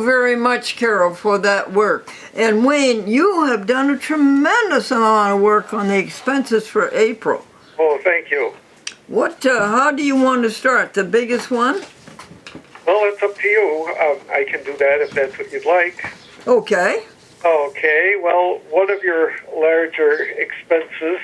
Very much, Carol, for that work. And Wayne, you have done a tremendous amount of work on the expenses for April. Oh, thank you. How do you want to start? The biggest one? Well, it's up to you. I can do that if that's what you'd like. Okay. Okay, well, one of your larger expenses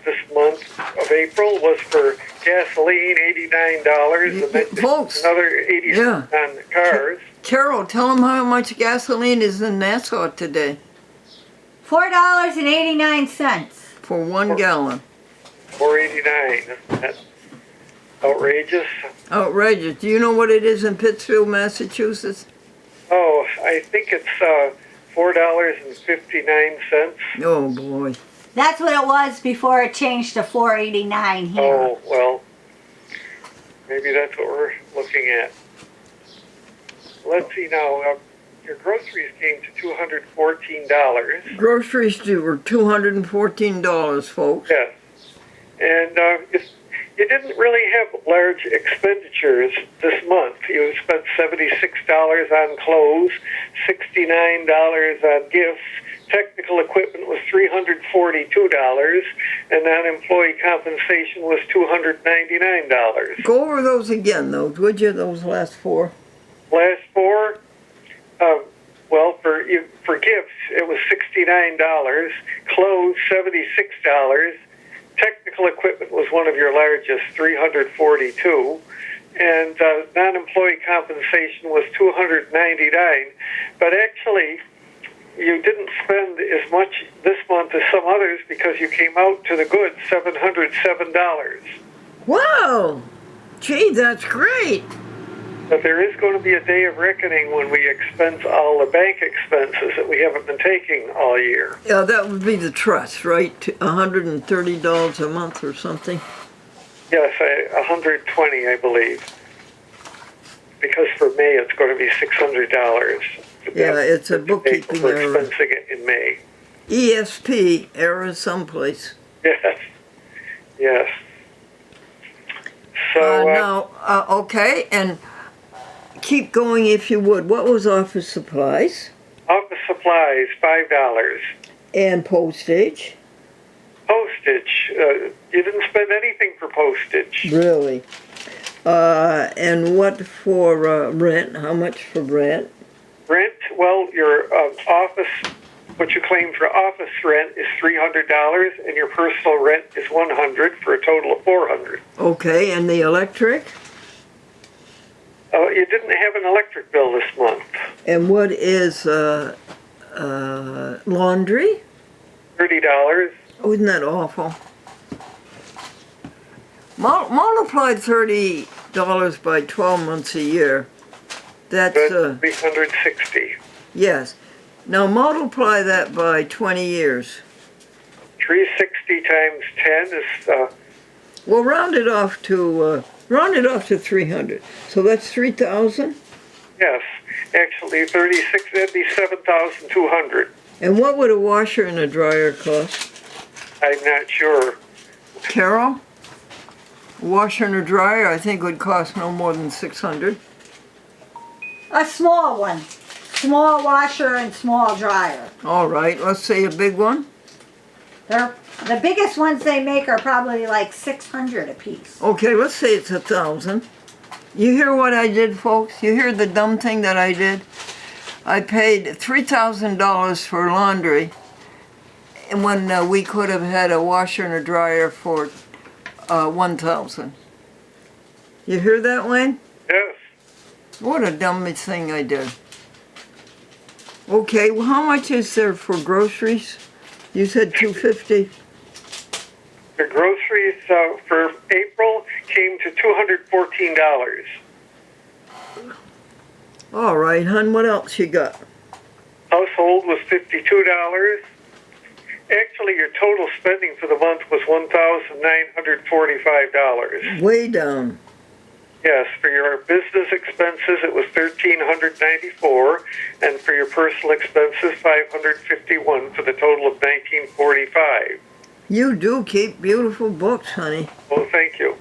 this month of April was for gasoline, $89, and then Folks, another 80 cents on cars. Carol, tell them how much gasoline is in Nassau today. $4.89. For 1 gallon. $4.89. That's outrageous. Outrageous. Do you know what it is in Pittsfield, Massachusetts? Oh, I think it's $4.59. Oh, boy. That's what it was before it changed to $4.89 here. Oh, well, maybe that's what we're looking at. Let's see now. Your groceries came to $214. Groceries were $214, folks. Yes. And you didn't really have large expenditures this month. You spent $76 on clothes, $69 on gifts. Technical equipment was $342, and non-employee compensation was $299. Go over those again, though, would you, those last four? Last four, well, for gifts, it was $69. Clothes, $76. Technical equipment was one of your largest, $342. And non-employee compensation was $299. But actually, you didn't spend as much this month as some others because you came out to the good, $707. Wow! Gee, that's great! But there is going to be a day of reckoning when we expense all the bank expenses that we haven't been taking all year. Yeah, that would be the trust, right? $130 a month or something? Yes, $120, I believe. Because for May it's going to be $600. Yeah, it's a bookkeeping We're error. expensing it in May. ESP error someplace. Yes. Yes. So okay, and keep going if you would. What was office supplies? office supplies, $5. And postage? Postage. You didn't spend anything for postage. Really? And what for rent? How much for rent? Rent, well, your office, what you claim for office rent is $300, and your personal rent is $100 for a total of $400. Okay, and the electric? You didn't have an electric bill this month. And what is laundry? $30. Oh, isn't that awful? Multiply $30 by 12 months a year. That's $360. yes. Now multiply that by 20 years. 360 times 10 is Well, round it off to 300. So that's 3,000. yes. Actually, 36. That'd be 7,200. And what would a washer and a dryer cost? I'm not sure. Carol? A washer and a dryer, I think, would cost no more than 600. A small one. Small washer and small dryer. All right, let's say a big one. The biggest ones they make are probably like 600 a piece. Okay, let's say it's 1,000. You hear what I did, folks? You hear the dumb thing that I did? I paid $3,000 for laundry, and when we could have had a washer and a dryer for 1,000. You hear that, Wayne? Yes. What a dumb thing I did. Okay, well, how much is there for groceries? You said $250. The groceries for April came to $214. All right, hon, what else you got? Household was $52. Actually, your total spending for the month was $1,945. Way down. Yes, for your business expenses, it was $1,394, and for your personal expenses, $551, for the total of $1,945. You do keep beautiful books, honey. Well, thank you.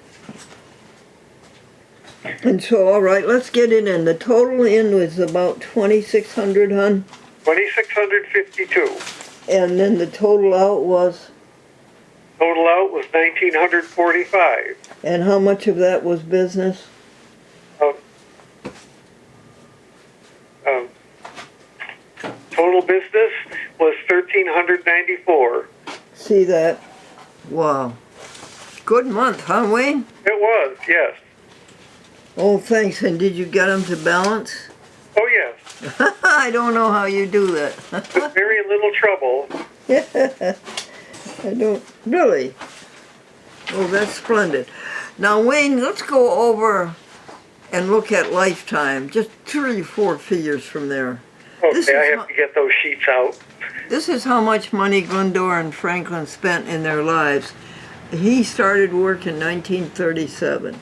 And so, all right, let's get it in. The total in was about 2,600, hun. 2,652. And then the total out was, Total out was 1,945. and how much of that was business? Total business was 1,394. See that? Wow. Good month, huh, Wayne? It was, yes. Oh, thanks. And did you get them to balance? Oh, yes. I don't know how you do that. With very little trouble. I don't really. Oh, that's splendid. Now, Wayne, let's go over and look at lifetime. Just 3 or 4 figures from there. This Okay, I is have to get those sheets out. This is how much money Glendora and Franklin spent in their lives. He started work in 1937.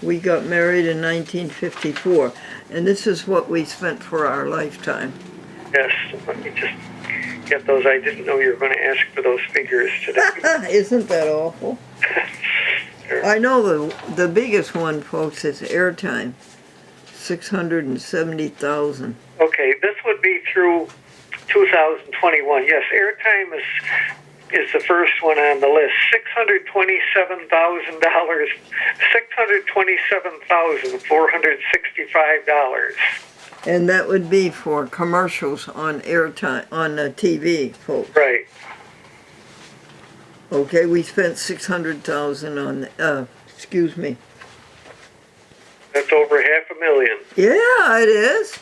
We got married in 1954. And this is what we spent for our lifetime. Yes, let me just get those. I didn't know you were going to ask for those figures today. Isn't that awful? Sure. I know the biggest one, folks, is airtime. 670,000. Okay, this would be through 2021. Yes, airtime is the first one on the list. $627,000. $627,465. And that would be for commercials on airtime, on TV, folks. Right. Okay, we spent 600,000 on, excuse me. That's over $500,000. Yeah, it is.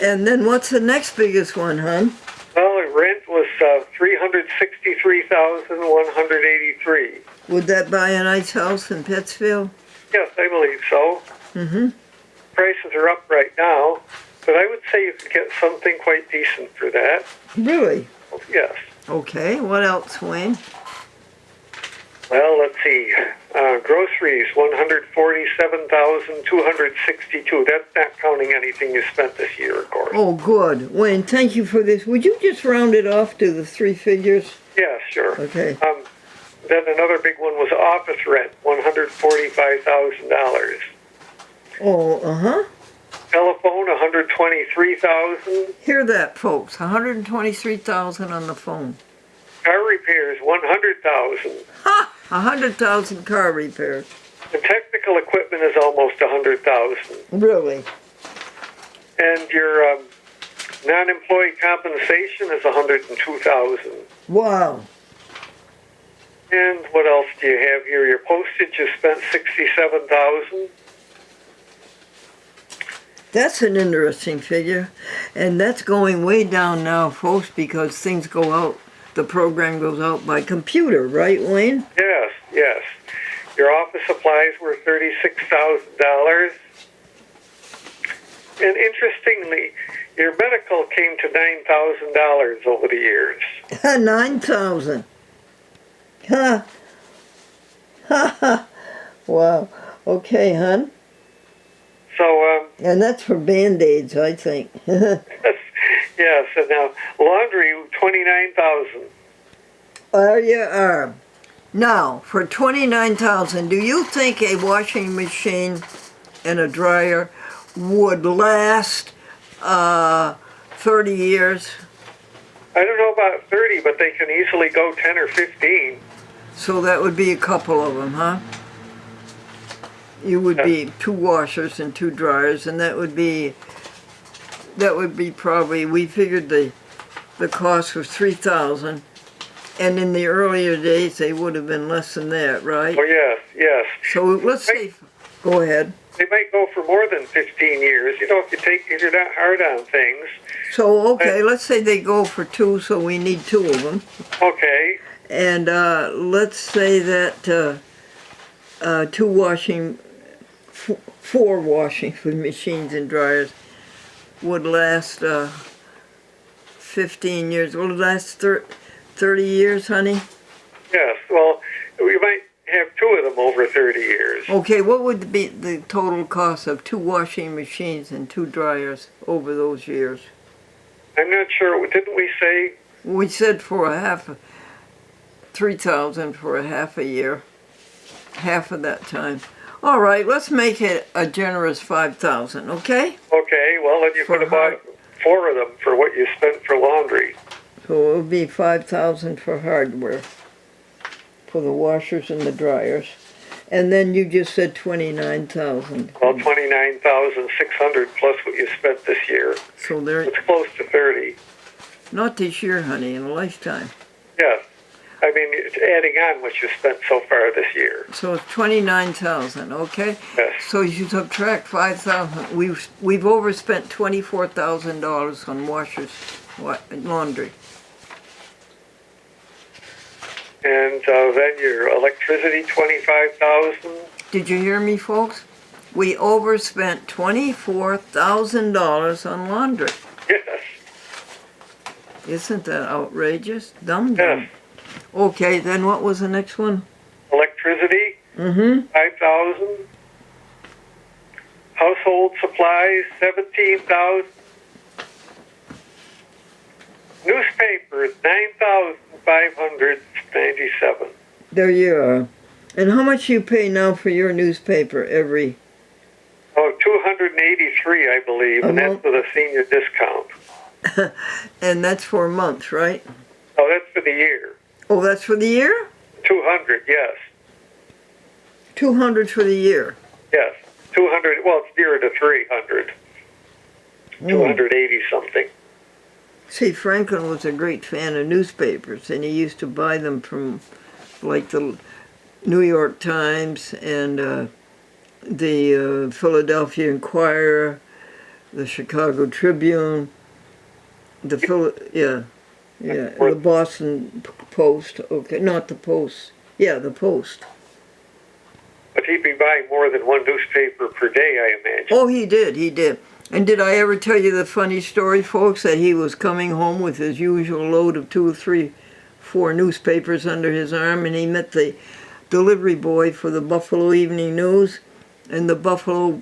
And then what's the next biggest one, hon? Well, the rent was $363,183. Would that buy a nice house in Pittsfield? Yes, I believe so. Mm-hmm. Prices are up right now, but I would say you could get something quite decent for that. Really? Yes. Okay, what else, Wayne? Well, let's see. Groceries, $147,262. That's not counting anything you spent this year, of course. Oh, good. Wayne, thank you for this. Would you just round it off to the 3 figures? Yeah, sure. Okay. Then another big one was office rent, $145,000. Oh, uh-huh. Telephone, $123,000. Hear that, folks. 123,000 on the phone. Car repairs, $100,000. Ha! 100,000 car repairs. The technical equipment is almost $100,000. Really? And your non-employee compensation is $102,000. Wow. And what else do you have here? Your postage, you spent $67,000. That's an interesting figure. And that's going way down now, folks, because things go out, the program goes out by computer, right, Wayne? Yes, yes. Your office supplies were $36,000. And interestingly, your medical came to $9,000 over the years. 9,000. Ha. Ha ha. Wow. Okay, hon. So, And that's for Band-Aids, I think. yes, and now laundry, $29,000. There you are. Now, for $29,000, do you think a washing machine and a dryer would last 30 years? I don't know about 30, but they can easily go 10 or 15. So that would be a couple of them, huh? You would be 2 washers and 2 dryers, and that would be probably, we figured the cost was $3,000, and in the earlier days they would have been less than that, right? Oh, yes, yes. So let's say, go ahead. They might go for more than 15 years, you know, if you're not hard on things. So, okay, let's say they go for 2, so we need 2 of them. Okay. And let's say that 4 washing machines and dryers would last 15 years. Will it last 30 years, honey? Yes, well, we might have 2 of them over 30 years. Okay, what would be the total cost of 2 washing machines and 2 dryers over those years? I'm not sure. Didn't we say? We said for $3,000 for a half a year, half of that time. All right, let's make it a generous 5,000, okay? Okay, well then you For could have bought 4 of them for what you spent for laundry. So it would be 5,000 for hardware, for the washers and the dryers. And then you just said 29,000. Well, 29,600 plus what you spent this year. So they're It's close to 30. not this year, honey, in a lifetime. Yes. I mean, it's adding on what you spent so far this year. So it's 29,000, okay? Yes. So you subtract 5,000. We've overspent $24,000 on washers, laundry. And then your electricity, 25,000. Did you hear me, folks? We overspent $24,000 on laundry. Yes. Isn't that outrageous? Dumb dumb. Yes. Okay, then what was the next one? Electricity, Mm-hmm. 5,000. Household supplies, 17,000. Newspapers, 9,597. There you are. And how much you pay now for your newspaper every? Oh, 283, I believe, and that's with a senior discount. And that's for a month, right? Oh, that's for the year. Oh, that's for the year? 200, yes. 200 for the year. Yes. 200, well, it's nearer to 300. 280 something. See, Franklin was a great fan of newspapers, and he used to buy them from, like, the New York Times and the Philadelphia Inquirer, the Chicago Tribune, the the Boston Post. Okay, not the Post. Yeah, the Post. But he'd be buying more than one newspaper per day, I imagine. Oh, he did. He did. And did I ever tell you the funny story, folks, that he was coming home with his usual load of 2 or 3, 4 newspapers under his arm, and he met the delivery boy for the Buffalo Evening News, and the Buffalo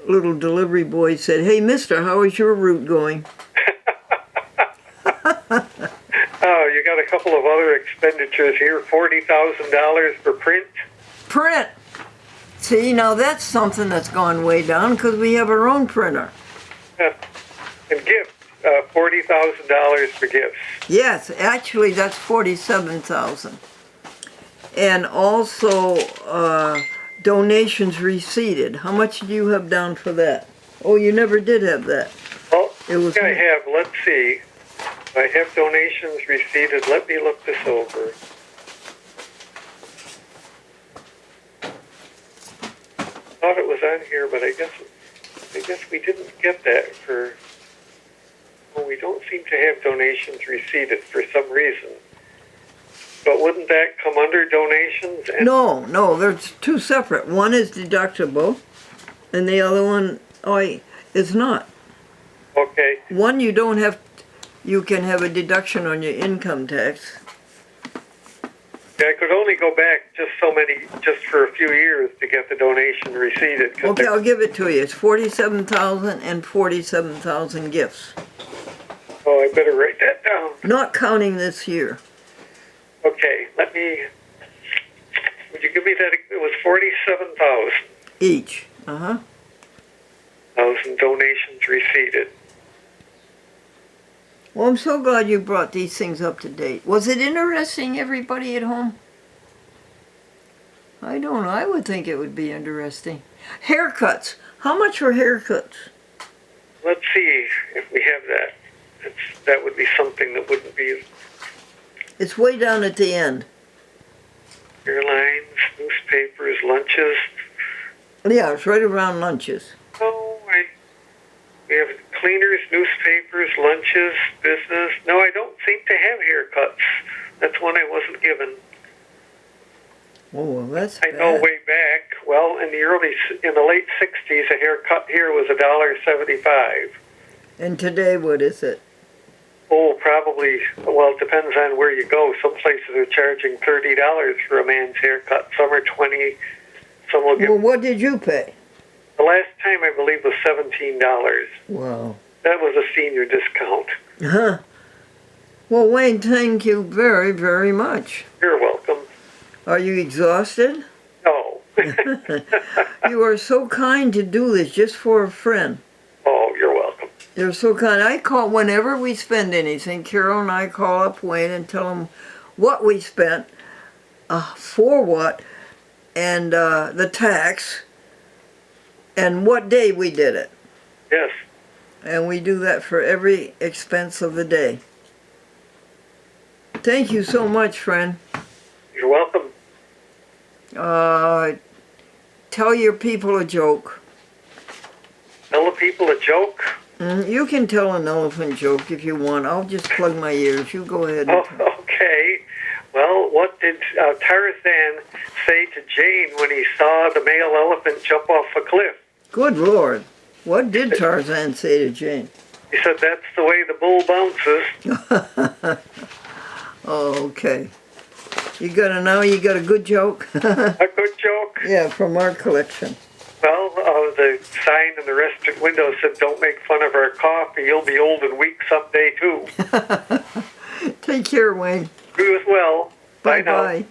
little delivery boy said, "Hey, mister, how is your route going?" Oh, you got a couple of other expenditures here. $40,000 for print. Print. See, now that's something that's gone way down because we have our own printer. And gifts, $40,000 for gifts. Yes, actually that's 47,000. And also donations receipted. How much do you have down for that? Oh, you never did have that. Well, It was I have, let's see. I have donations receipted. Let me look this over. Thought it was on here, but I guess we didn't get that for. Well, we don't seem to have donations receipted for some reason. But wouldn't that come under donations? And No, they're two separate. One is deductible, and the other one, is not. Okay. One you don't have, you can have a deduction on your income tax. Yeah, I could only go back just for a few years to get the donation receipted. Okay, I'll give it to you. It's 47,000 and 47,000 gifts. Oh, I better write that down. Not counting this year. Okay, would you give me that? It was 47,000 Each. donations receipted. Well, I'm so glad you brought these things up to date. Was it interesting, everybody at home? I don't know. I would think it would be interesting. Haircuts. How much were haircuts? Let's see if we have that. That would be something that wouldn't be It's way down at the end. airlines, newspapers, lunches. Yeah, it's right around lunches. Oh, we have cleaners, newspapers, lunches, business. No, I don't seem to have haircuts. That's one I wasn't given. Oh, well, that's I know bad. way back. Well, in the late '60s, a haircut here was $1.75. And today, what is it? Oh, probably. Well, it depends on where you go. Some places are charging $30 for a man's haircut. Some are 20. Some will give. Well, what did you pay? The last time I believe was $17. Wow. That was a senior discount. Huh. Well, Wayne, thank you very, very much. You're welcome. Are you exhausted? No. You are so kind to do this just for a friend. Oh, you're welcome. You're so kind. I call whenever we spend anything. Carol and I call up Wayne and tell him what we spent, for what, and the tax, and what day we did it. Yes. And we do that for every expense of the day. Thank you so much, friend. You're welcome. Tell your people a joke. Tell the people a joke. You can tell an elephant joke if you want. I'll just plug my ears. You go ahead. And Oh, okay. Well, what did Tarzan say to Jane when he saw the male elephant jump off a cliff? Good Lord. What did Tarzan say to Jane? He said, "That's the way the bull bounces." Oh, okay. You got a good joke? A good joke. Yeah, from our collection. Well, the sign in the restaurant window said, "Don't make fun of our coffee. You'll be old and weak someday, too." Take care, Wayne. You as well. Bye now. Bye-bye.